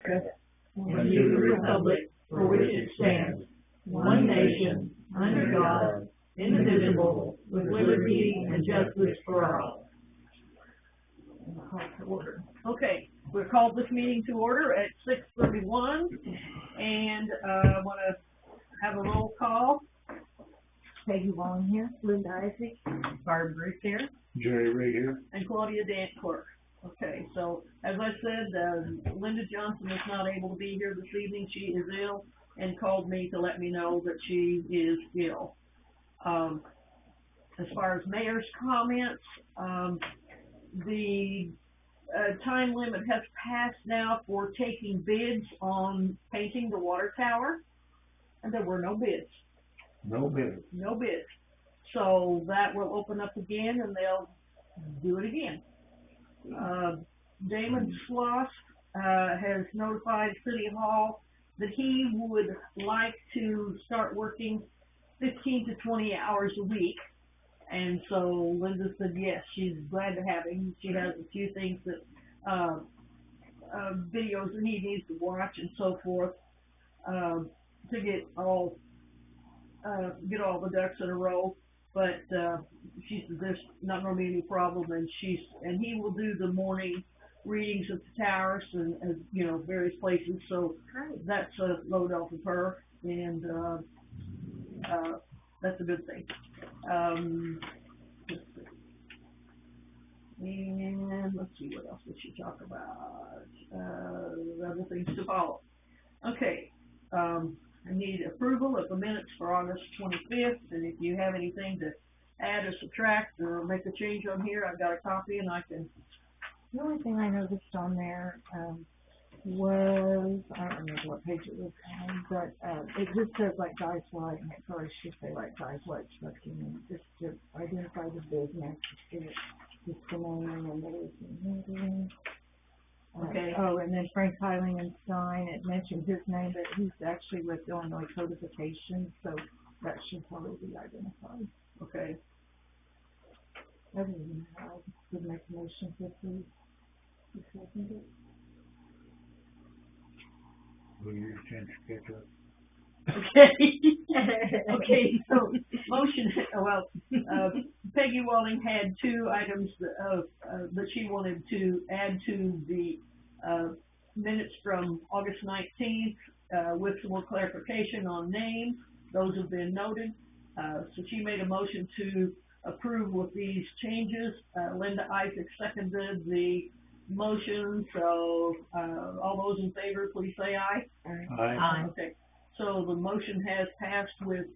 America and to the republic for which it stands, one nation, under God, indivisible, with liberty and justice for all. Okay, we've called this meeting to order at 6:31, and I want to have a roll call. Peggy Wong here, Linda Isaac, Barb Bruce here. Jerry Ray here. And Claudia Dankler. Okay, so as I said, Linda Johnson is not able to be here this evening. She is ill and called me to let me know that she is ill. As far as mayor's comments, the time limit has passed now for taking bids on painting the water tower, and there were no bids. No bids. No bids. So that will open up again, and they'll do it again. Damon Sloss has notified City Hall that he would like to start working 15 to 20 hours a week. And so Linda said yes, she's glad to have him. She has a few things that, videos that he needs to watch and so forth, to get all the ducks in a row. But she said there's not going to be any problem, and he will do the morning readings at the towers and various places. So that's a load off of her, and that's a good thing. And let's see, what else did she talk about? Other things to follow. Okay. I need approval of the minutes for August 25th, and if you have anything to add or subtract or make a change on here, I've got a copy and I can. The only thing I noticed on there was, I don't remember what page it was on, but it just says like Guys White, and it probably should say like Guys White Trucking, and just to identify the business, just the name and everything. Okay. And then Frank Heilingenstein, it mentioned his name, but he's actually with Illinois Codification, so that should probably be identified. Okay. Other than that, I would make a motion to approve. You second it? Will you change to catch up? Okay. Okay, so motion, Peggy Walling had two items that she wanted to add to the minutes from August 19th with some more clarification on names. Those have been noted. So she made a motion to approve with these changes. Linda Isaac seconded the motion, so all those in favor, please say aye. Aye. Okay. So the motion has passed with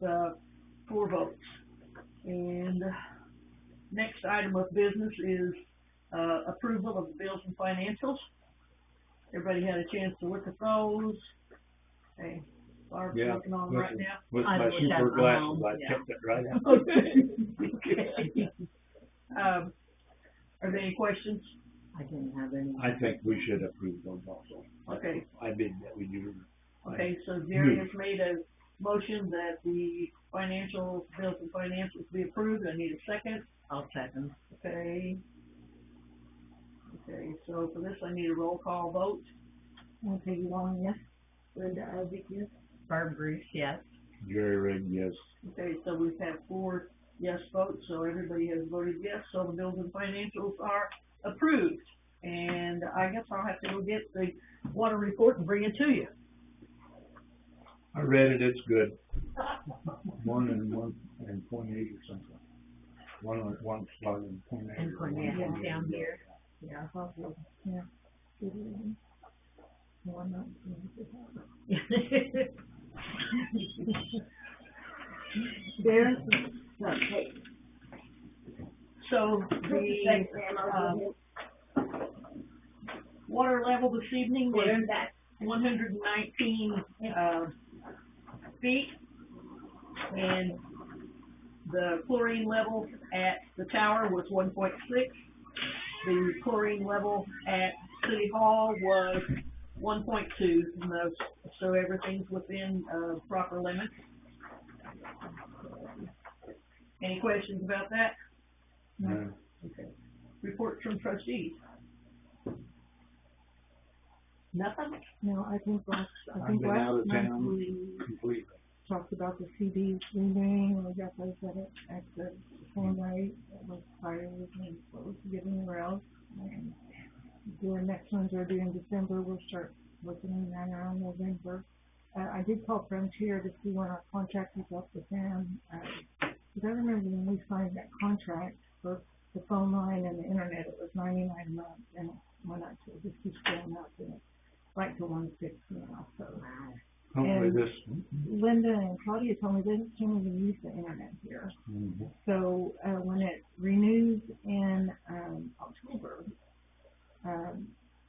4 votes. And next item of business is approval of the bills and financials. Everybody had a chance to look at those. Okay, Barb's looking on right now. With my super glasses, I kept it right out. Okay. Are there any questions? I didn't have any. I think we should approve those also. Okay. I bid that we do. Okay, so Jerry has made a motion that the bills and financials be approved. I need a second. I'll second. Okay. Okay, so for this I need a roll call vote. Peggy Wong, yes. Linda Isaac, yes. Barb Bruce, yes. Jerry Ray, yes. Okay, so we've had 4 yes votes, so everybody has voted yes, so the bills and financials are approved. And I guess I'll have to go get the water report and bring it to you. I read it, it's good. 1.8 or something. One slide and 0.8. And 0.8 down here. Yeah, probably. Yeah. There. Okay. So the water level this evening is 119 feet, and the chlorine level at the tower was 1.6. The chlorine level at City Hall was 1.2, so everything's within proper limits. Any questions about that? No. Okay. Reports from trustees. Nothing? No, I think I've been out of last town month we completely. talked about the CDs renewing, and we got those at the same rate, that was higher than what was given anywhere else. And the next ones are due in December, we'll start looking at around November. I did call Frontier to see when our contract was up with them, because I remember when we signed that contract for the phone line and the internet, it was $99 a month, and it went up to, it just keeps going up, and it's right to $160 now, so. Hopefully And this, Linda and Claudia told me they can't even use the internet here. mhm. So, when it renews in, October,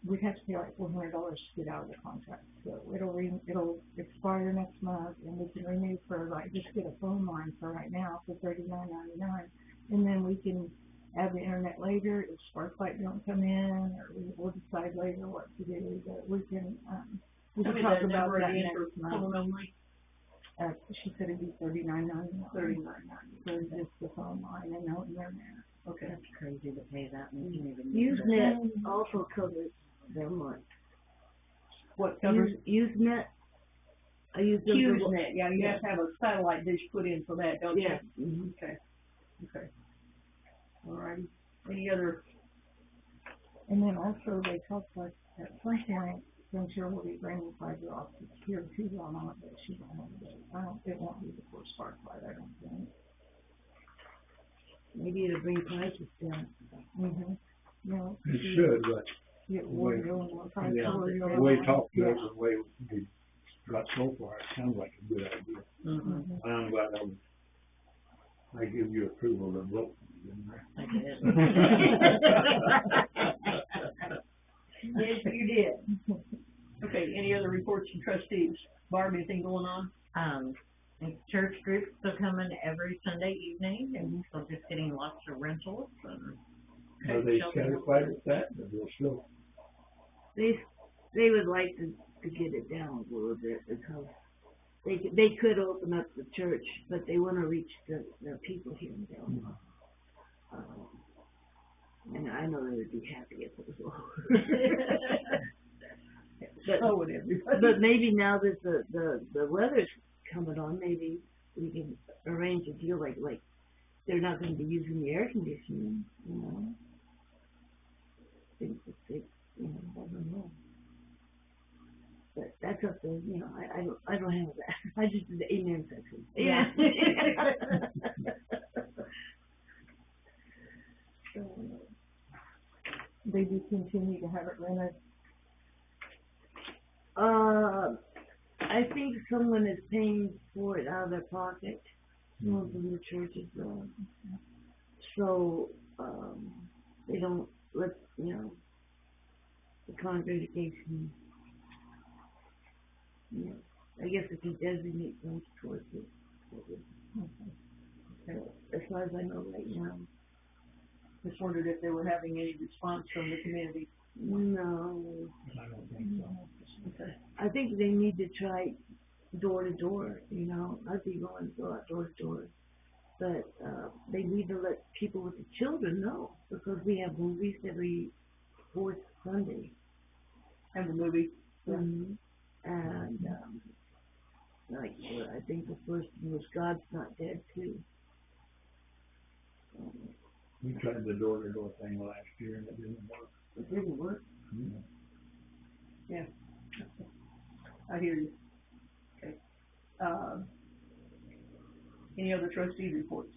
we'd have to pay like $400 to get out of the contract. So it'll expire next month, and we can renew for like, just get a phone line for right now for $39.99. And then we can add the internet later if Sparklight don't come in, or we'll decide later what to do, but we can talk about that next month. Phone only? She said it'd be $39.99. $39.99. For just the phone line and no internet. Okay. That's crazy to pay that and you can't even use it. Usenet also covers their month. What covers? Usenet, I use them for. HughesNet, yeah, you have to have a satellite dish put in for that, don't you? Yeah. Mhm. Okay, okay. All righty. Any other, And then also they talked about at some point, Frontier will be bringing fiber optics here too, on it, but she don't know that. It won't be before Sparklight, I don't think. Maybe it'll bring prices down. Mm-hmm. No. It should, but It way- will go on price. yeah, the way you talk to us and the way we got so far, it sounds like a good idea. Mm-hmm. I'm glad I give you approval to vote. didn't I? I did. yes, you did. Okay, any other reports from trustees? Barb, anything going on? And church groups are coming every Sunday evening, and so just getting lots of rentals and. Are they satisfied with that, or they'll still? They would like to get it down a little bit, because they could open up the church, but they wanna reach the people here in Delmar. And I know they would be happy if it was lower. So would everybody. But maybe now that the weather's coming on, maybe we can arrange a deal like they're not gonna be using the air conditioning, you know? They, you know, I don't know. But that's up to, you know, I don't have that. I just did the amen section. Yeah. They do continue to have it rented. I think someone is paying for it out of their pocket, most of the churches, so, they don't let, you know, the congregation, you know, I guess if you designate funds towards it, as far as I know right now. Just wondered if they were having any response from the community. No, I don't think so. Okay. I think they need to try door to door, you know, I'd be going to go out door to door. But, they need to let people with the children know, because we have movies every fourth Sunday. Have the movie. Yeah. And, like, I think the first one was God's Not Dead too. We tried the door-to-door thing last year and it didn't work. It didn't work. Mhm. Yeah. I hear you. Okay. Any other trustee reports?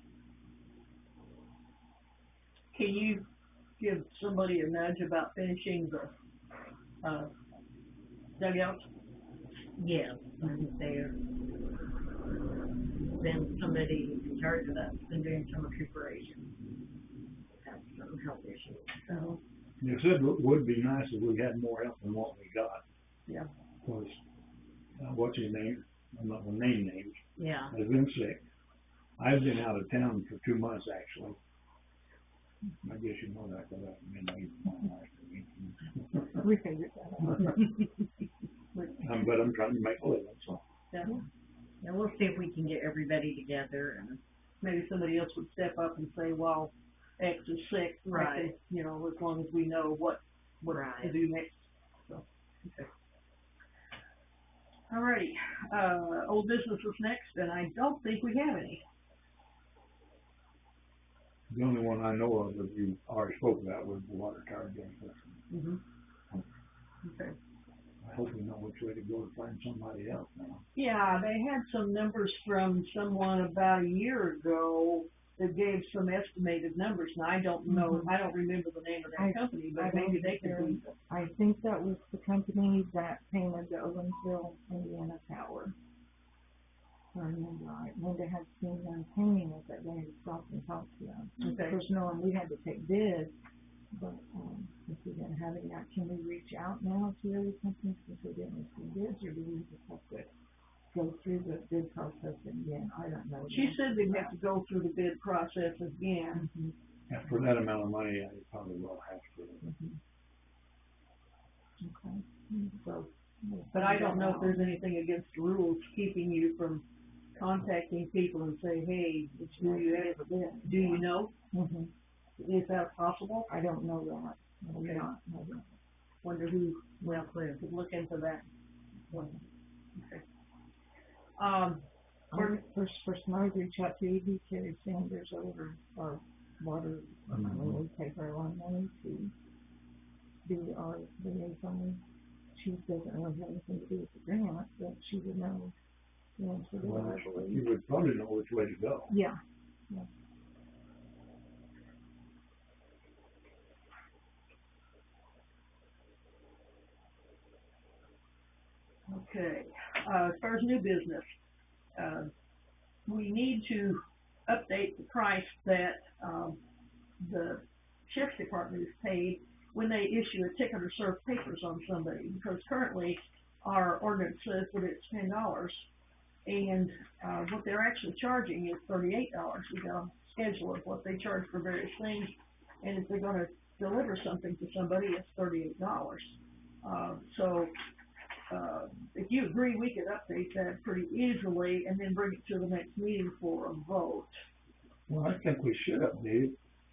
Can you give somebody a nudge about finishing the, dugouts? Yeah, and they're, then somebody in charge of that's been doing some recuperation. Have some health issues, so. They said it would be nice if we had more help than what we got. Yeah. Of course, what's his name? I'm not gonna name names. Yeah. Has been sick. I've been out of town for 2 months actually. I guess you know that, because I've been away from last week. We figured that out. But I'm trying to make a living, so. Yeah. And we'll see if we can get everybody together and. Maybe somebody else would step up and say, well, X is sick. Right. You know, as long as we know what to Right. do next. So, okay. Alrighty, old business is next, and I don't think we have any. The only one I know of that you already spoke about was the water tower game system. Mm-hmm. Okay. I hope we know which way to go to find somebody else now. Yeah, they had some numbers from someone about a year ago that gave some estimated numbers, and I don't know, I don't remember the name of that company, but maybe they could be. I think that was the company that painted the Owensville, Indiana tower. If I remember right, Linda had seen them painting it that day and stopped and talked to them. Okay. Of course, knowing we had to take bids, but, if we didn't have any, can we reach out now to other companies if we didn't receive bids, or do we just have to go through the bid process again? I don't know. She said they'd have to go through the bid process again. Mhm. And for that amount of money, I probably will have to. Okay. So. we'll But I find don't know if out. there's anything against the rules keeping you from contacting people and say, hey, do you know? Mhm. Is that possible? I don't know that. No, Okay. not, I don't. Wonder who, well, could look into that. Okay. First, I would reach out to E.B. Terry Sanders over our water, we take our own money to be our liaison. She doesn't really have anything to do with the grant, but she would know the answer to Well, that, I believe. you would probably know which way to go. Yeah. Okay, as far as new business, we need to update the price that, the sheriff's department is paid when they issue a ticket or serve papers on somebody, because currently our ordinance says that it's $10, and, what they're actually charging is $38. We got a schedule of what they charge for various things, and if they're gonna deliver something to somebody, it's $38. If you agree, we could update that pretty easily and then bring it to the next meeting for a vote. Well, I think we should update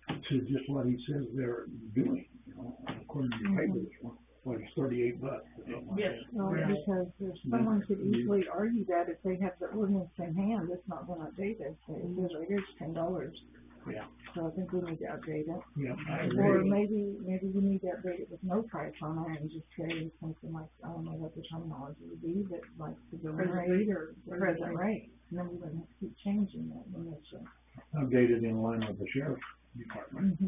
it to just what he says they're doing, you know, according to your paper, what is $38 or something like Yes. that. Well, because there's someone could easily argue that if they have the ordinance in hand, it's not gonna update it, so it says right here it's $10. Yeah. So I think we need to update it. Yeah, I Or agree. maybe we need to update it with no price on it and just say something like, I don't know what the terminology would be, but like the going Present rate or the Present present rate. And then we wouldn't have to keep changing it when it's Updated in line with the sheriff's department.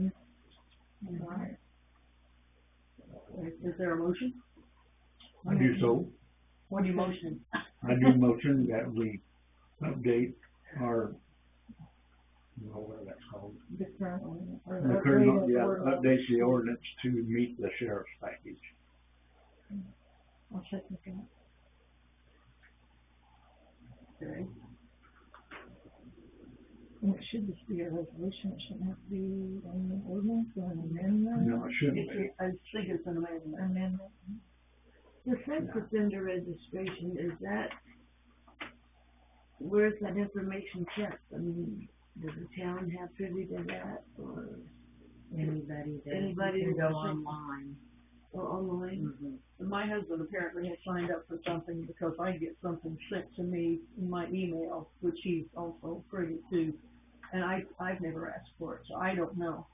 Right. Is there a motion? I do so. What do you motion? I do motion that we update our, whatever that's called. The current one, or The update current, it, yeah, or- update the ordinance to meet the sheriff's package. I'll check with that. Okay. And it should just be a resolution, it shouldn't have to be an ordinance or an amendment. No, it shouldn't be. I think it's an amendment. The sex offender registration, is that, where's that information kept? I mean, does the town have privy to that, or Anybody that Anybody can that go wants to- online. online? And my husband apparently has signed up for something because I get something sent to me in my email, which he's also privy to, and I've never asked for it, so I don't know.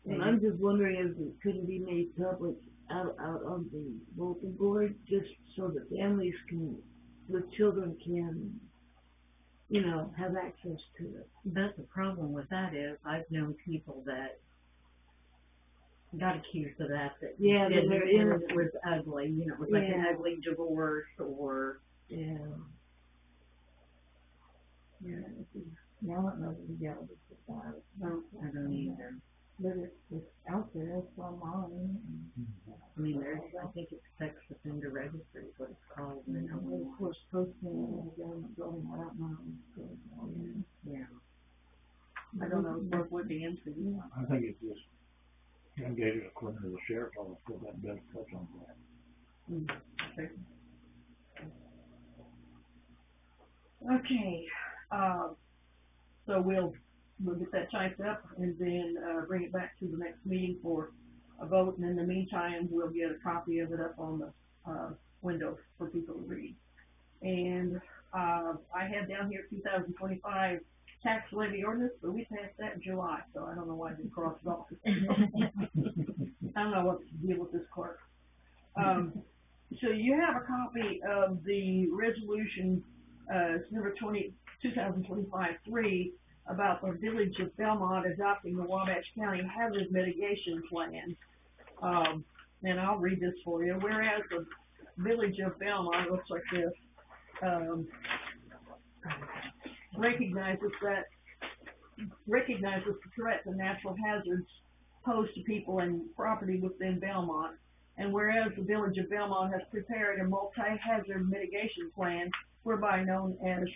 And I'm just wondering if it couldn't be made public out on the bulletin board, just so that families can, with children can, you know, have access to it. But the problem with that is, I've known people that got accused of that, Yeah, didn't, they're and innocent. it was ugly, you know, it was like an Yeah. ugly divorce, or, Yeah. Yeah, I don't know the legalities of that. No, I don't either. But it's out there, it's online. I mean, there's, I think it's sex offender registry is what it's called, And, you know. and of course, posting it in the government building, I don't know. So, Yeah. I don't know, it's worth looking into. Yeah. I think it's just updated according to the sheriff's office, because that does touch on that. Okay. Okay, so we'll get that typed up and then, bring it back to the next meeting for a vote, and in the meantime, we'll get a copy of it up on the, window for people to read. And, I had down here 2025 tax levy ordinance, but we passed that in July, so I don't know why I didn't cross it off. I don't know what to deal with this clerk. So you have a copy of the resolution, it's number 2025-3, about the Village of Belmont adopting the Wabash County Hazard Mitigation Plan. And I'll read this for you. Whereas the Village of Belmont, looks like this, recognizes the threats and natural hazards posed to people and property within Belmont. And whereas the Village of Belmont has prepared a multi-hazard mitigation plan, hereby known as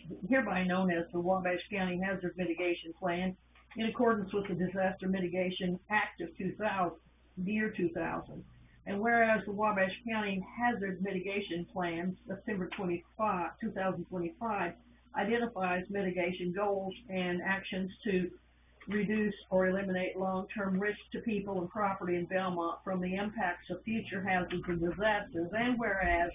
the Wabash County Hazard Mitigation Plan, in accordance with the Disaster Mitigation Act of 2000. And whereas the Wabash County Hazard Mitigation Plan, September 2025, identifies mitigation goals and actions to reduce or eliminate long-term risk to people and property in Belmont from the impacts of future hazards and disasters. And whereas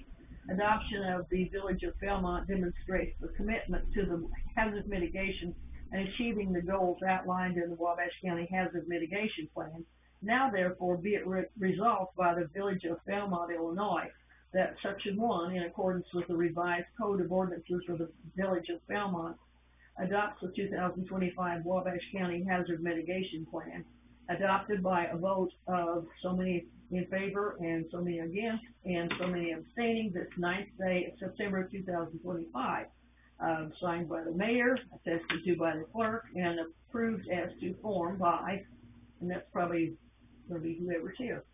adoption of the Village of Belmont demonstrates the commitment to the hazard mitigation and achieving the goals outlined in the Wabash County Hazard Mitigation Plan, now therefore be it resolved by the Village of Belmont, Illinois, that Section 1, in accordance with the revised Code of Ordinances of the Village of Belmont, adopts the 2025 Wabash County Hazard Mitigation Plan, adopted by a vote of so many in favor and so many against and so many abstaining this 9th day of September 2025, signed by the mayor, attested to by the clerk, and approved as to form by, and that's probably going to be whoever's here.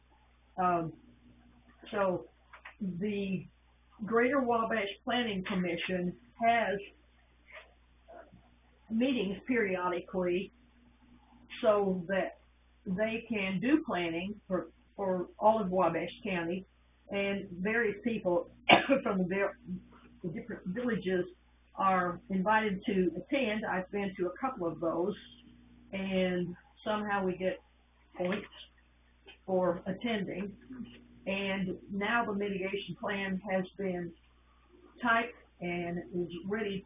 So the Greater Wabash Planning Commission has meetings periodically so that they can do planning for all of Wabash County, and various people from the different villages are invited to attend. I've been to a couple of those, and somehow we get points for attending. And now the mitigation plan has been typed and is ready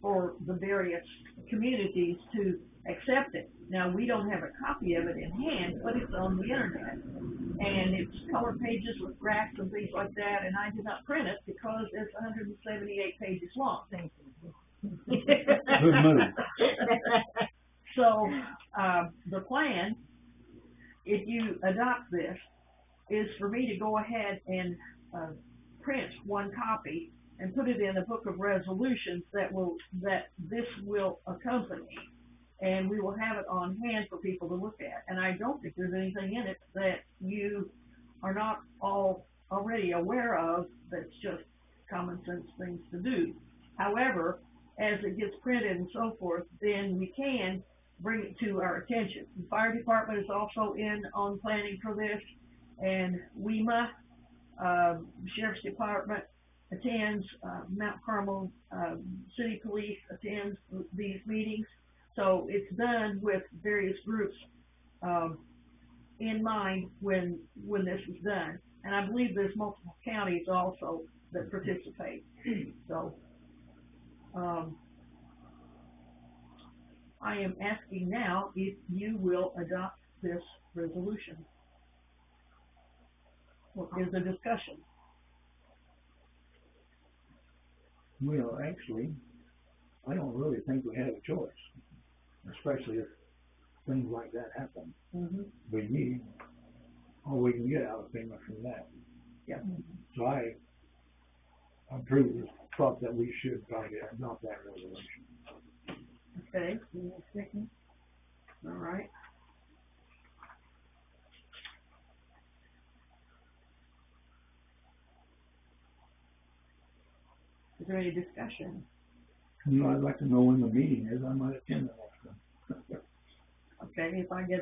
for the various communities to accept it. Now, we don't have a copy of it in hand, but it's on the internet. And it's color pages with graphs and things like that, and I did not print it because it's 178 pages long. Thank you. Good move. So, the plan, if you adopt this, is for me to go ahead and print one copy and put it in a book of resolutions that this will accompany, and we will have it on hand for people to look at. And I don't think there's anything in it that you are not already aware of that's just common sense things to do. However, as it gets printed and so forth, then we can bring it to our attention. The fire department is also in on planning for this, and WEMA, Sheriff's Department attends, Mount Carmel City Police attends these meetings. So it's done with various groups in mind when this is done. And I believe there's multiple counties also that participate. So I am asking now if you will adopt this resolution. What is the discussion? Well, actually, I don't really think we have a choice, especially if things like that happen. Mm-hmm. We need all we can get out of FEMA from that. Yeah. So I thought that we should probably adopt that resolution. Okay, give me a second. All right. Is there any discussion? You know, I'd like to know when the meeting is. I might attend the next one. Okay, if I get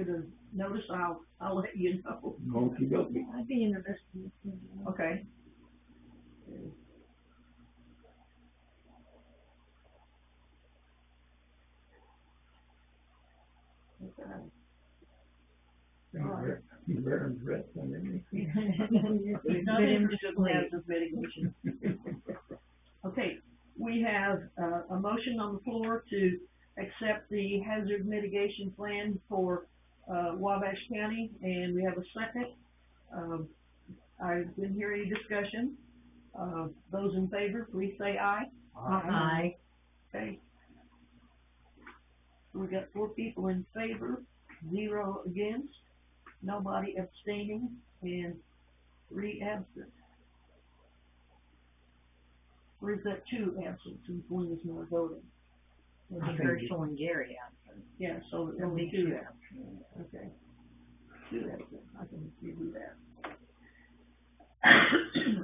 a notice, I'll let you know. Okie dokie. I'd be interested in this. Okay. He's very impressed on anything. He's not interested in hazard mitigation. we have, a motion on the floor to accept the hazard mitigation plan for, Wabash County, and we have a second. I didn't hear any discussion. Those in favor, please say aye. Aye. Okay. We got 4 people in favor, 0 against, nobody abstaining, and 3 absent. Or is that 2 absent since one is not voting? Herschel and Gary absent. Yeah, so it'll be 2 absent. Okay. 2 absent, I can do that.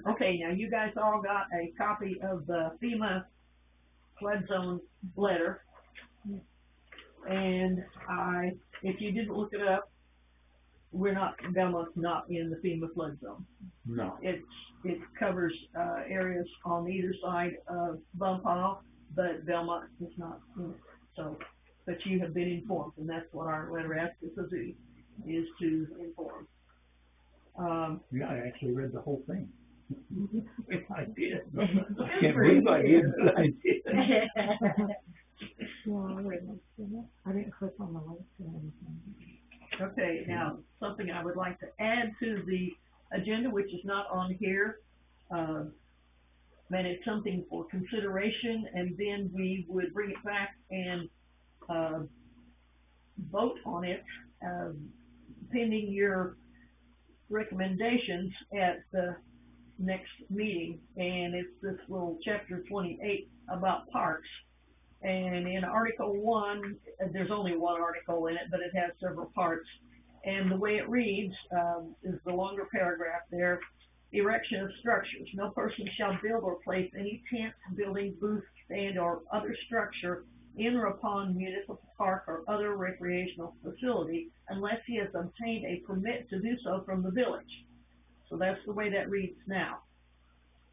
Okay, now you guys all got a copy of the FEMA flood zone letter. And if you didn't look it up, Belmont's not in the FEMA flood zone. No. It covers, areas on either side of Bumpaw, but Belmont is not in it. So, but you have been informed, and that's what our letter asks us to do, is to inform. Yeah, I actually read the whole thing. I did. I It's can't pretty believe I did, but I did. Yeah, I read most of it. I didn't click on the link or anything. Okay, now, something I would like to add to the agenda, which is not on here, and it's something for consideration, and then we would bring it back and, vote on it, pending your recommendations at the next meeting, and it's this little chapter 28 about parks. And in Article 1, there's only one article in it, but it has several parts. And the way it reads, is the longer paragraph there: erection of structures. No person shall build or place any tent, building, booth, stand, or other structure in or upon municipal park or other recreational facility unless he has obtained a permit to do so from the village. So that's the way that reads now.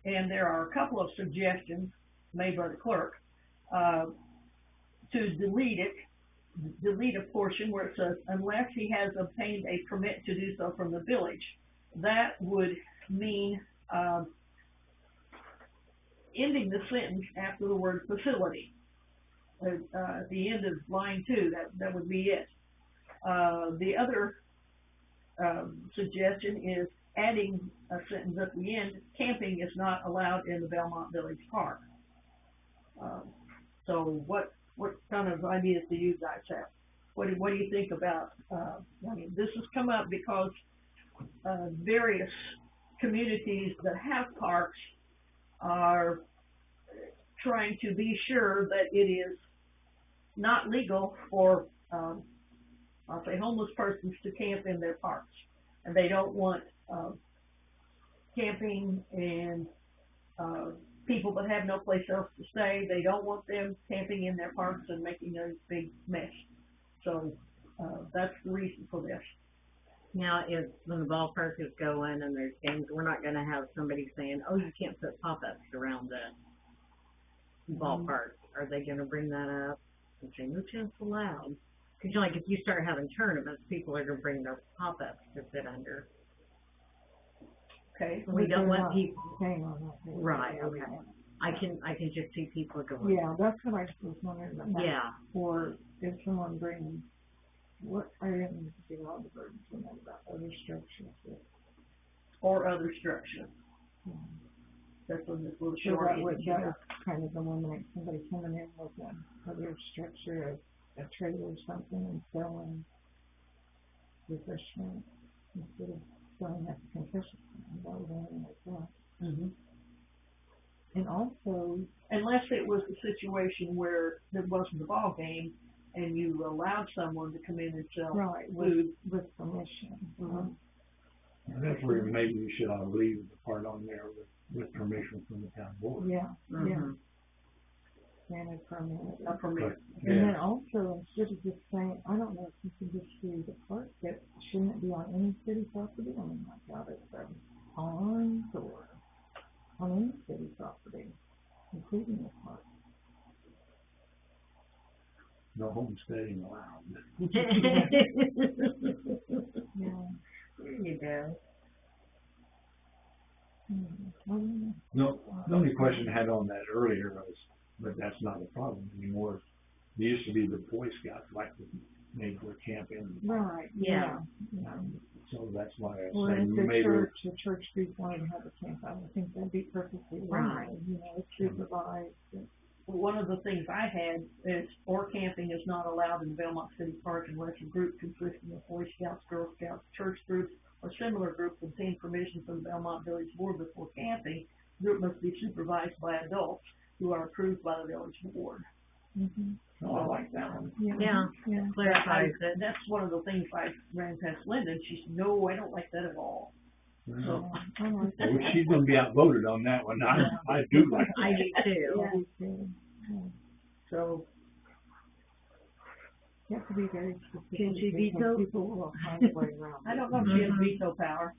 And there are a couple of suggestions made by the clerk, to delete a portion where it says, unless he has obtained a permit to do so from the village. That would mean, ending the sentence after the word facility. At the end of line 2, that would be it. The other, suggestion is adding a sentence at the end: camping is not allowed in the Belmont Village Park. So what kind of ideas do you guys have? What do you think about, I mean, this has come up because, various communities that have parks are trying to be sure that it is not legal for, I'll say, homeless persons to camp in their parks. And they don't want, camping and, people that have no place else to stay, they don't want them camping in their parks and making a big mess. So, that's the reason for this. Now, when the ballpark is going and there's games, we're not gonna have somebody saying, oh, you can't put pop-ups around the ballpark. Are they gonna bring that up and say, no tents allowed? Cause like, if you start having tournaments, people are gonna bring their pop-ups to sit under. Okay, We don't want people, Hang on that. right, okay. I can just see people going. Yeah, that's what I was wondering about. Yeah, Or if someone brings, what, I didn't see all the burdens when that about other structures. or other structure. Yeah. That's what this little So short that would, is. that would kind of eliminate somebody coming in with other structure, a trailer or something, and selling refreshment instead of selling at the concession stand. That would eliminate that. Mm-hmm. And also, Unless it was a situation where there wasn't a ball game and you allowed someone to come in and sell right, food. with permission. Mhm. And that's where maybe you should leave the part on there with permission from the town board. Yeah, yeah. mhm. Granted permit. A permit. And then Yeah, also, instead of just saying, I don't know if you can just do the park, that shouldn't it be on any city property? I mean, my God, it's ponds or on any city property, including the park. no homesteading allowed. Yeah. There you go. I don't know. No, the only question I had on that earlier was, but that's not a problem anymore. There used to be the Boy Scouts like to make their camp in, Right, Yeah. yeah. so that's why I Or say if you the made her, church group wanted to have a camp, I would think that'd be perfectly Right. legal, you know, supervised. One of the things I had is, or camping is not allowed in Belmont City Park unless a group consisting of Boy Scouts, Girl Scouts, church groups, or similar groups obtain permission from the Belmont Village Board before camping. The group must be supervised by adults who are approved by the village board. Mm-hmm. oh, I like that one. Yeah. Yeah. Clarifies it. That's one of the things I ran past Linda, and she said, no, I don't like that at all. Well, I like that. she's gonna be outvoted on that one, I do like I that. do too. Yeah, yeah. So, You have to be very specific. Can she because veto? People will find a way around I it. don't know if she has Mhm. veto power.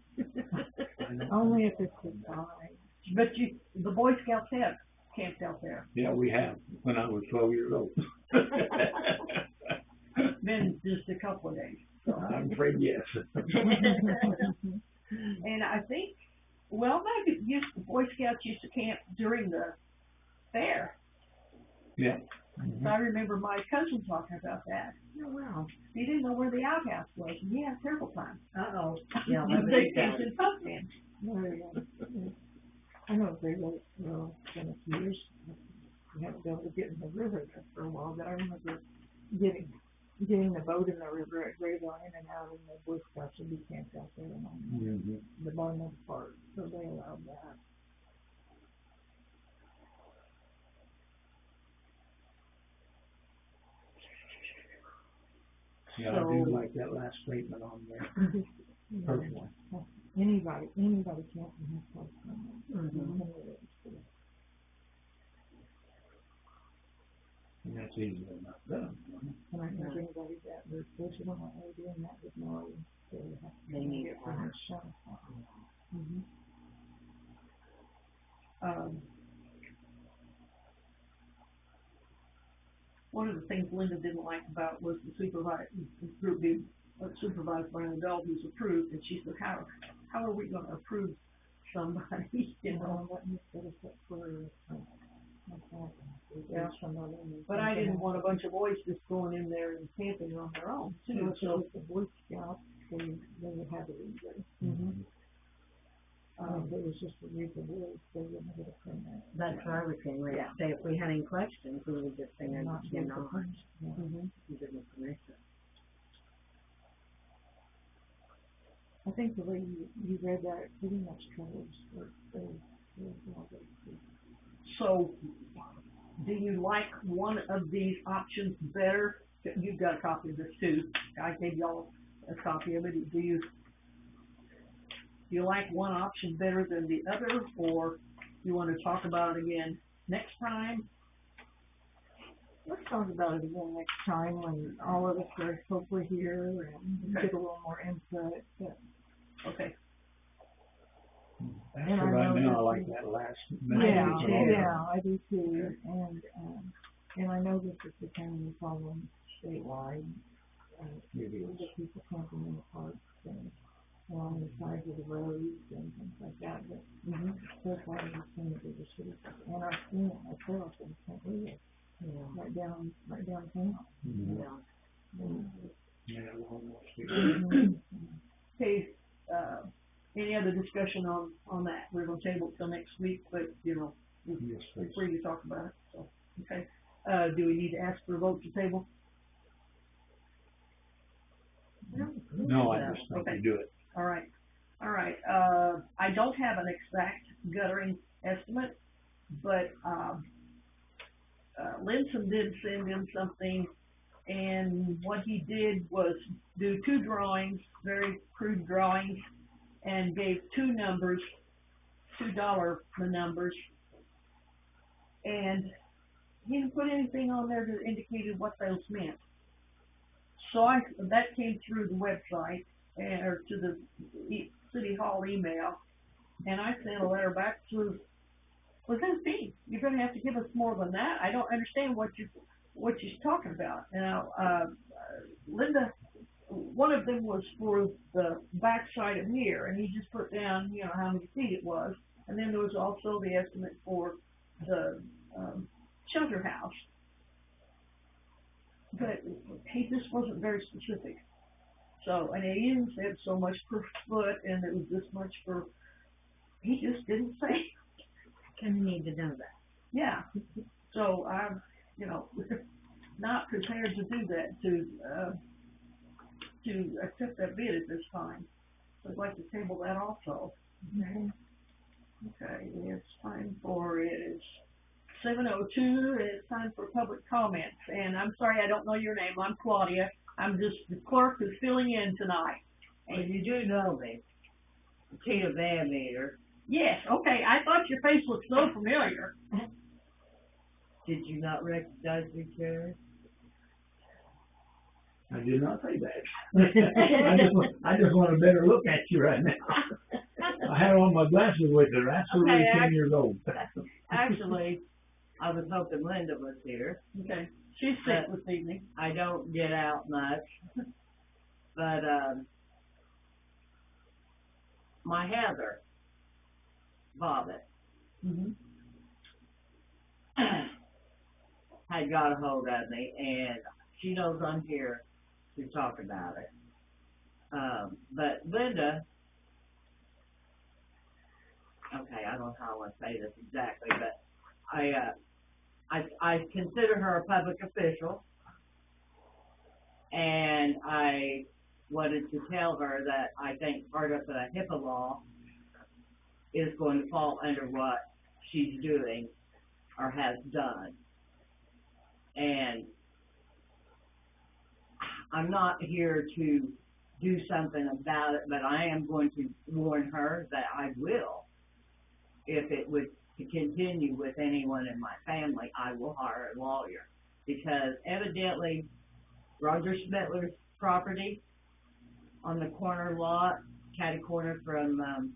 Only if it's a die. But the Boy Scouts have camped out there. Yeah, we have, when I was 12 years old. Been just a couple of days, so. I'm afraid, yes. And I think, well, maybe the Boy Scouts used to camp during the fair. Yeah. So I remember my cousin talking about that. Oh, wow. He didn't know where the outhouse was, and he had a terrible time. Uh-oh. Yeah, They that makes camped sense. in Puffman. There you go. I know they let it grow in a few years. You haven't been able to get in the river there for a while, but I remember getting the boat in the river at Grayville in and out, and the Boy Scouts would be camped out there and on Mhm. the bottom of the park, so they allowed that. Yeah, I do like that last statement on there, Just, you know, personally. Anybody can have fun. Mhm. And that's easily enough done, you know. And I think anybody that was vigilant when they were doing that would know they would have to They need get to learn. permission. Mm-hmm. One of the things Linda didn't like about was the group being supervised by an adult who's approved, and she said, how are we gonna approve somebody, you know? Let me set us up for, Yeah. But I didn't want a bunch of boys just going in there and camping on their own, too, So so. with the Boy Scouts, they would have it easy. Mhm. If it was just a group of boys, they wouldn't get a permit. That's what I was saying, we Yeah. say if we had any questions, we would just say, no, Not you get the cannot, permit. Yeah. you didn't permission. I think the way you read that pretty much covers what So, do you like one of these options better? You've got a copy of this too. I gave y'all a copy of it. Do you like one option better than the other, or you want to talk about it again next time? Let's talk about it again next time when all of us are hopefully here and Okay. get a little more input. But Okay. That's And I right know now, I that like we- that last yeah, message. yeah, I do too. And I know this is becoming a problem statewide. It is. The people camping in the parks and along the sides of the roads and things like that. But so far, we've seen it as a city, and I've seen it myself in St. Louis, right downtown. Mhm. Yeah. Yeah, long way to go. Mhm. Okay, any other discussion on that? We're gonna table it till next week, but, you know, Yes, we're please. free to talk about it, so, okay. Do we need to ask for a vote to table? No, I just think Okay. you do it. All right. I don't have an exact guttering estimate, but, Linson did send him something, and what he did was do two drawings, very crude drawings, and gave two numbers, $2 numbers, and he didn't put anything on there that indicated what those meant. So that came through the website, or to the City Hall email, and I sent a letter back to, within feet, you're gonna have to give us more than that, I don't understand what you're talking about. Now, Linda, one of them was for the backside of here, and he just put down, you know, how many feet it was, and then there was also the estimate for the, shelter house. But he just wasn't very specific. So, and he even said so much per foot, and it was this much per, he just didn't say. Kinda need to know that. Yeah, so I'm, you know, not prepared to do that, to accept that bid at this time. So I'd like to table that also. Okay, it's time for, it is 7:02, it's time for public comments, and I'm sorry, I don't know your name, I'm Claudia, I'm just the clerk who's filling in tonight. And you do know me, Tina Van Meter. Yes, okay, I thought your face looked so familiar. Did you not recognize me, Jerry? I did not say that. I just want a better look at you right now. I had on my glasses with her, absolutely Okay, 10 years old. Actually, I was hoping Linda was here. Okay, she's sick this evening. I don't get out much, but, my Heather Bobbitt Mm-hmm. had got a hold of me, and she knows I'm here to talk about it. But Linda, okay, I don't know how I want to say this exactly, but I consider her a public official, and I wanted to tell her that I think part of the HIPAA law is going to fall under what she's doing or has done. And I'm not here to do something about it, but I am going to warn her that I will. If it would to continue with anyone in my family, I will hire a lawyer. Because evidently, Roger Smittler's property on the corner lot, catty corner from,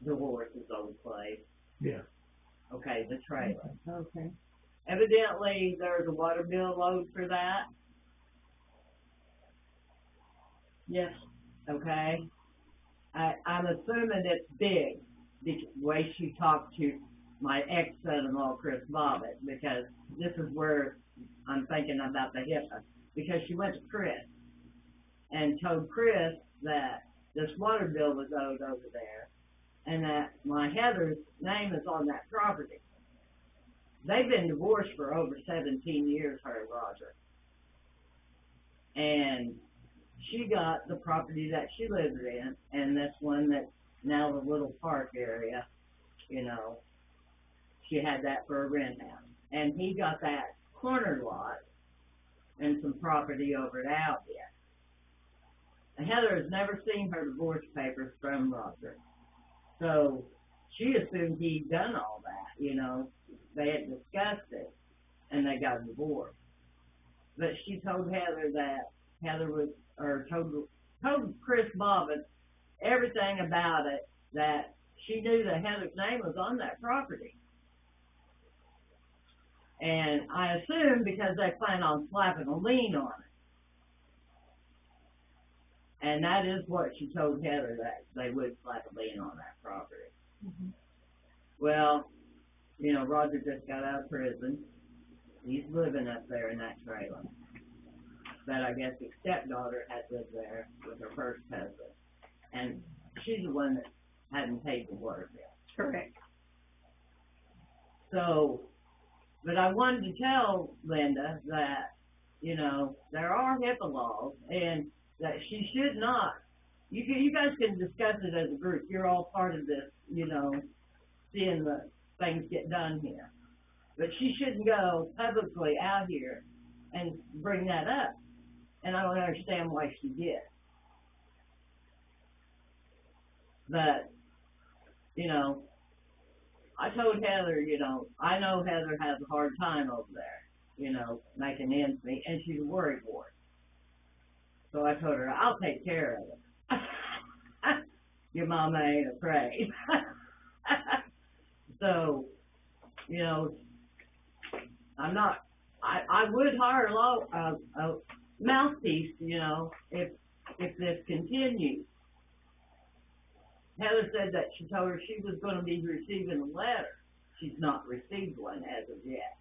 Dolores' old place. Yeah. Okay, the trailer. Okay. Evidently, there's a water bill owed for that, Yes. okay? I'm assuming it's big, the way she talked to my ex-son-in-law, Chris Bobbitt, because this is where I'm thinking about the HIPAA, because she went to Chris and told Chris that this water bill was owed over there, and that my Heather's name is on that property. They've been divorced for over 17 years, her and Roger. And she got the property that she lives in, and this one that's now the little park area, you know, she had that for a rent house. And he got that corner lot and some property over at Albion. And Heather has never seen her divorce papers from Roger. So she assumed he'd done all that, you know. They had discussed it, and they got divorced. But she told Heather that Heather was, or told Chris Bobbitt everything about it, that she knew that Heather's name was on that property. And I assume because they plan on slapping a lien on it. And that is what she told Heather, that they would slap a lien on that property. Mm-hmm. Well, you know, Roger just got out of prison. He's living up there in that trailer. But I guess his stepdaughter had lived there with her first husband. And she's the one that hadn't paid the water bill. Correct. So, but I wanted to tell Linda that, you know, there are HIPAA laws, and that she should not, you guys can discuss it as a group. You're all part of this, you know, seeing the things get done here. But she shouldn't go publicly out here and bring that up. And I don't understand why she did. But, you know, I told Heather, you know, I know Heather has a hard time over there, you know, making ends meet, and she's a worrywart. So I told her, I'll take care of it. Your mama ain't afraid. So, you know, I'm not, I would hire a mouthpiece, you know, if this continues. Heather said that she told her she was going to be receiving a letter she's not received one as of yet.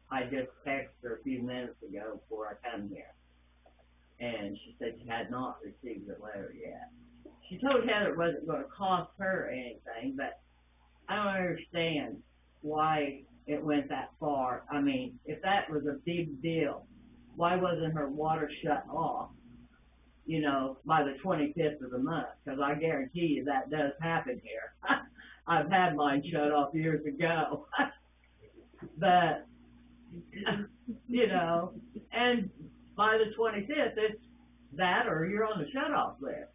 I just texted her a few minutes ago before I come here, and she said she had not received the letter yet. She told Heather it wasn't gonna cost her anything, but I don't understand why it went that far. I mean, if that was a big deal, why wasn't her water shut off, you know, by the 25th of the month? Because I guarantee you that does happen here. I've had mine shut off years ago. But, you know, and by the 25th, it's that or you're on the shut-off list.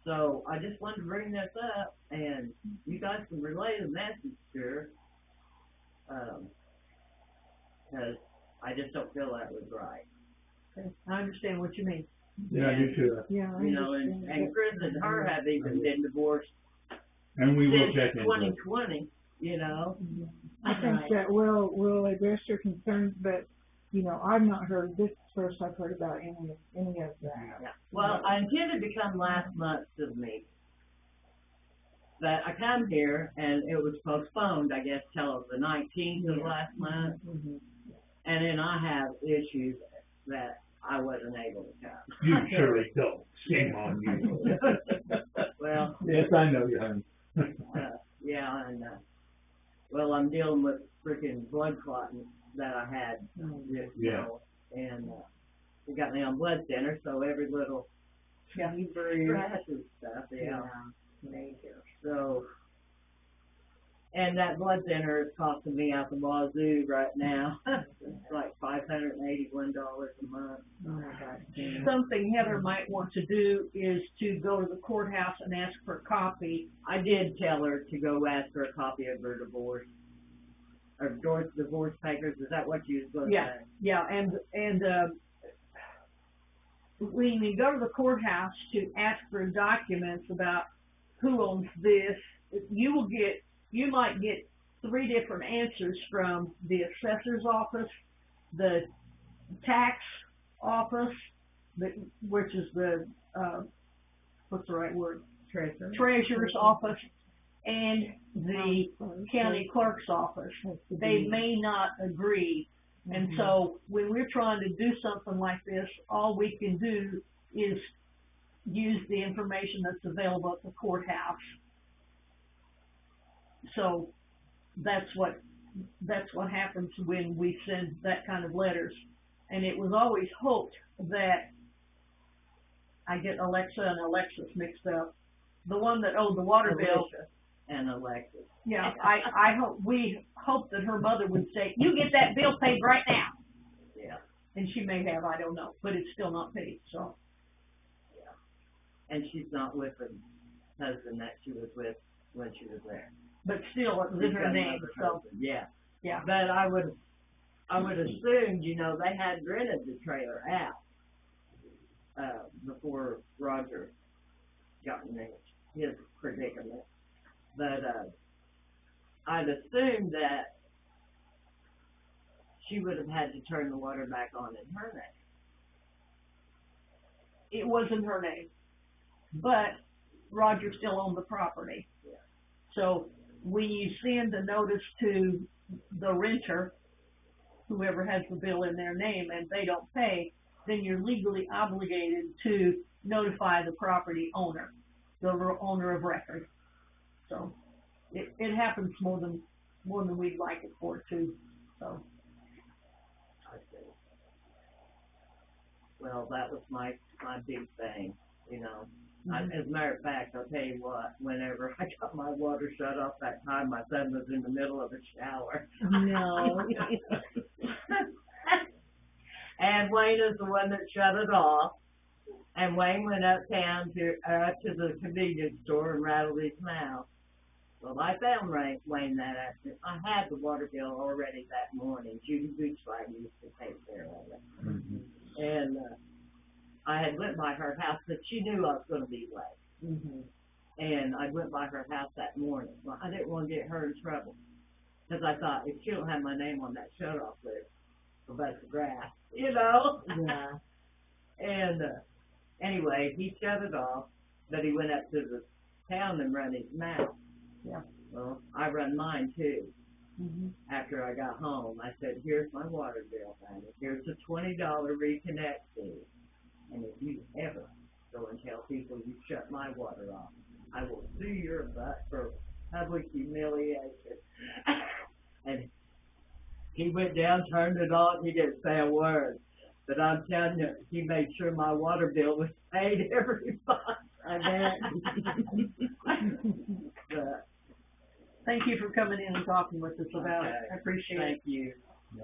So I just wanted to bring this up, and you guys can relay the message to her, because I just don't feel that was right. Okay, I understand what you mean. Yeah, I do too. Yeah, I You know, understand. and Chris and her have even been divorced And we will since check into it. 2020, you know? I think that we'll address your concerns, but, you know, I've not heard, this is the first I've heard about any of that. Yeah. Well, I intended to come last month to the meeting. But I come here and it was postponed, I guess, till the 19th of last month. Mhm. And then I have issues that I wasn't able to come. You surely don't. Shame on you. Well, Yes, I know you, honey. yeah, and, well, I'm dealing with freaking blood clotting that I had, you Yeah. know, and, it got me on blood thinner, so every little scratch and stuff, yeah. Major. So, and that blood thinner is costing me out the wazoo right now. It's like $581 a month. Oh my gosh. Something Heather might want to do is to go to the courthouse and ask for a copy. I did tell her to go ask for a copy of her divorce, or divorce papers. Is that what you was going to Yeah. say? Yeah, and when you go to the courthouse to ask for documents about who owns this, you might get 3 different answers from the assessor's office, the tax office, which is the, what's the right word? Treasurer's office, and the county clerk's office. They may not agree. And so when we're trying to do something like this, all we can do is use the information that's available at the courthouse. So that's what happens when we send that kind of letters. And it was always hoped that, I get Alexa and Alexis mixed up, the one that owed the water bill. Alicia and Alexis. Yeah, we hope that her mother would say, you get that bill paid right now. Yeah. And she may have, I don't know, but it's still not paid, so. And she's not with the husband that she was with when she was there. But still, it was in She's her got name, another so, husband, yeah. yeah. But I would assume, you know, they had rented the trailer out, before Roger got in his predicament. But, I'd assume that she would have had to turn the water back on in her name. It was in her name, but Roger still owned the property. Yeah. So when you send a notice to the renter, whoever has the bill in their name, and they don't pay, then you're legally obligated to notify the property owner, the owner of record. So it happens more than we'd like it for to, so. I see. Well, that was my big thing, you know. As a matter of fact, I'll tell you what, whenever I got my water shut off that time, my son was in the middle of a shower. No. And Wayne is the one that shut it off. And Wayne went uptown to the convenience store and rattled his mouth. Well, I found Wayne that afternoon. I had the water bill already that morning. Judy Bootsflag used to take care of it. Mhm. And I had went by her house, but she knew I was going to be late. Mhm. And I went by her house that morning. Well, I didn't want to get her in trouble. Because I thought, if she don't have my name on that shut-off list, I'll bust the grass, you know? Yeah. And anyway, he shut it off, but he went up to the town and run his mouth. Yeah. Well, I run mine too. Mm-hmm. After I got home, I said, here's my water bill, honey. Here's a $20 reconnect fee. And if you ever go and tell people you shut my water off, I will sue your butt for public humiliation. And he went down, turned it on, he didn't say a word. But I'm telling you, he made sure my water bill was paid every month. I bet. But, Thank you for coming in and talking with us about it. Okay. I appreciate it. thank you.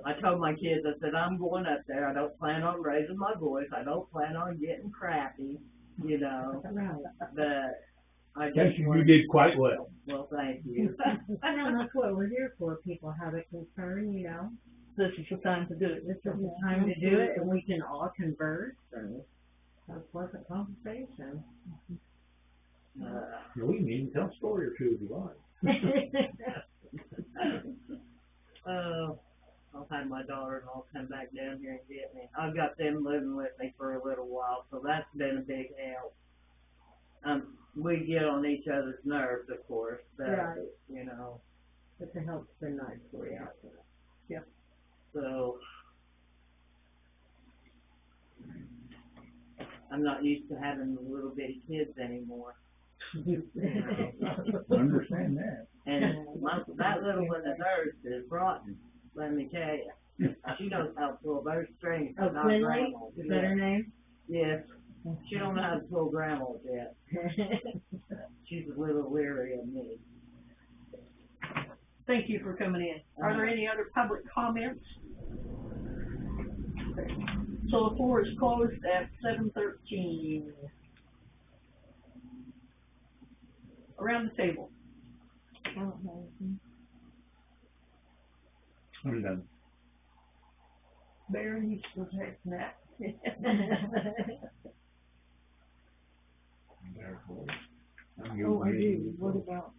I told my kids, I said, I'm going up there. I don't plan on raising my voice. I don't plan on getting crappy, you know. Right. But I Thank just you, you wanted, did quite well. well, thank you. And that's what we're here for. People have a concern, you know. This is the time to do it. This is the time to do it, and we can all converse and have a pleasant conversation. Yeah, we can even tell a story or two if you want. I'll have my daughter and I'll come back down here and get me. I've got them living with me for a little while, so that's been a big help. We get on each other's nerves, of course, but, Right. you know, But the help's been nice for you out there. so. I'm not used to having little bitty kids anymore. You know. I understand that. And that little one of hers is rotten, let me tell you. She knows how to pull those strings, Oh, but not Quinley? grandma's. Is that her name? Yes, she don't know how to pull grandma's yet. She's a little leery of me. Thank you for coming in. Are there any other public comments? Okay. So the floor is closed at 7:13. Around the table. I don't know. I'm done. Barry, you still take that. Oh, I do. What about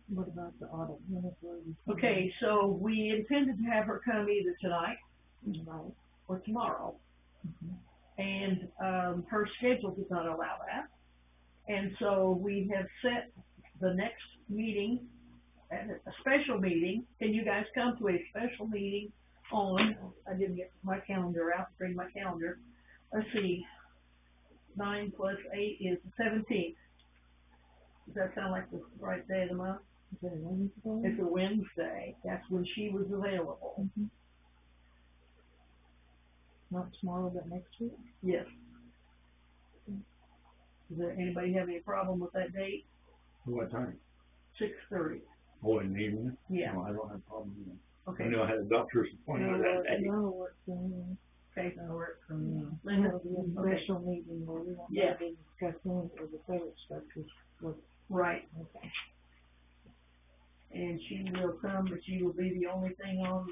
the audit? When is it? Okay, so we intended to have her come either tonight Right. or tomorrow. And, her schedule does not allow that. And so we have set the next meeting, at a special meeting. Can you guys come to a special meeting on, I didn't get my calendar out, bring my calendar. Let's see, 9 plus 8 is the 17th. Does that sound like the right day of the month? Is it a Wednesday? It's a Wednesday. That's when she was available. Not tomorrow, but next week? Yes. Does there, anybody have any problem with that date? What time? 6:30. Oh, in the evening? Yeah. No, I don't have a problem with that. I Okay. know I had a doctor's appointment that day. No, what's going Okay. That'll work for me. on? It'll be a special meeting where we won't Yeah. be discussing or the federal stuff, was, Right. okay. And she will come, but she will be the only thing on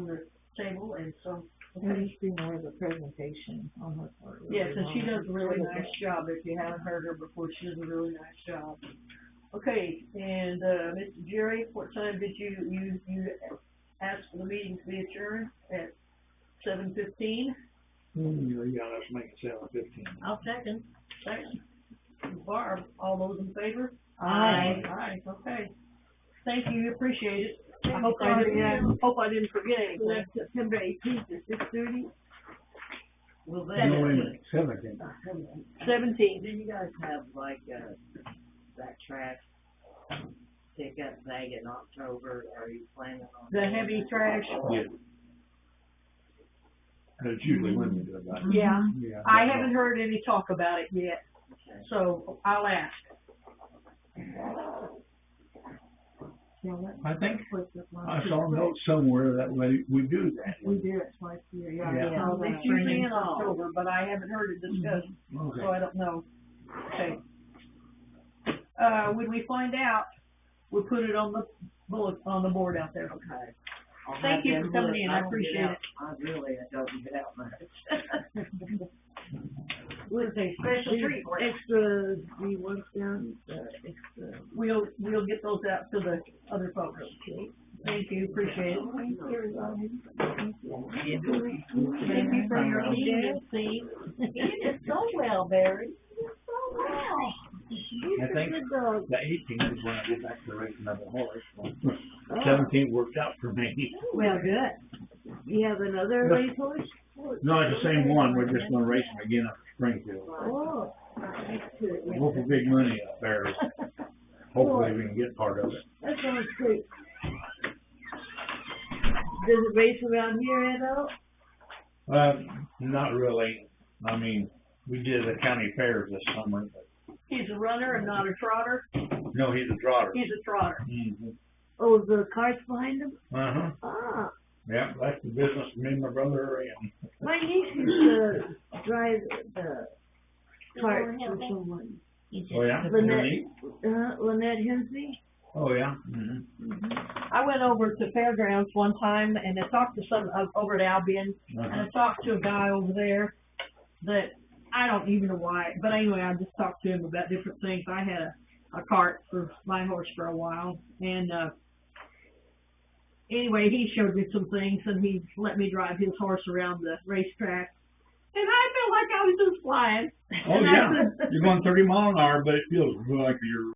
the table, and so. There needs to be more of a presentation on her part. Yes, and she does a really nice job. If you haven't heard her before, she does a really nice job. Okay, and, Mr. Jerry, what time did you ask for the meeting to be adjourned? At 7:15? Yeah, let's make it 7:15. I'll second. Second. Barb, all those in favor? Aye. Aye, okay. Thank you, appreciate it. I Thank hope you, I Claudia. didn't forget anything. That's September 18th at 6:30. Well, No, wait a then, minute, 17. 17. do you guys have like, that trash pickup thing in October? Are you planning on? The heavy trash? Yeah. That's usually when we do it, right? Yeah, Yeah. I haven't heard any talk about it yet, Okay. so I'll ask. I think I saw a note somewhere that we do that. We do it twice a year, yeah. Yeah. I saw that. It's usually in October, but I haven't heard it discussed, Okay. so I don't know. Okay. When we find out, we'll put it on the board out there. Okay. I'll Thank have you them for coming look. in. I don't get appreciate out- it. I don't get out much. It's a special treat for you. Extra, the ones down, extra. We'll get those out to the other folks. Thank you, appreciate it. Thank you, everybody. Thank you for your leniency. You did so well, Barry. You did so well. You I a think good dog. the 18th is when I get back to racing another horse. Oh. 17th worked out for me. Well, good. You have another Yeah. racehorse? No, it's the same one, we're just gonna race him again up at Springfield. Oh. We'll for big money up there. Hopefully we can get part of it. That sounds great. Does it race around here at all? Not really. I mean, we did the county fairs this summer, but He's a runner and not a trotter. no, he's a trotter. He's a trotter. Mm-hmm. Oh, the carts behind him? Uh-huh. Ah, Yeah, that's the business me and my brother are in. my niece used to drive the cart for someone. Oh, yeah? Lynette, Lynette Hensey? Oh, yeah? Mm-hmm. I went over to Fairgrounds one time and I talked to some, over at Albion, and Uh-huh. I talked to a guy over there that, I don't even know why, but anyway, I just talked to him about different things. I had a cart for my horse for a while, and, anyway, he showed me some things and he let me drive his horse around the racetrack. And I felt like I was just flying. Oh, And I yeah. said- You're going 30 miles an hour, but it feels like you're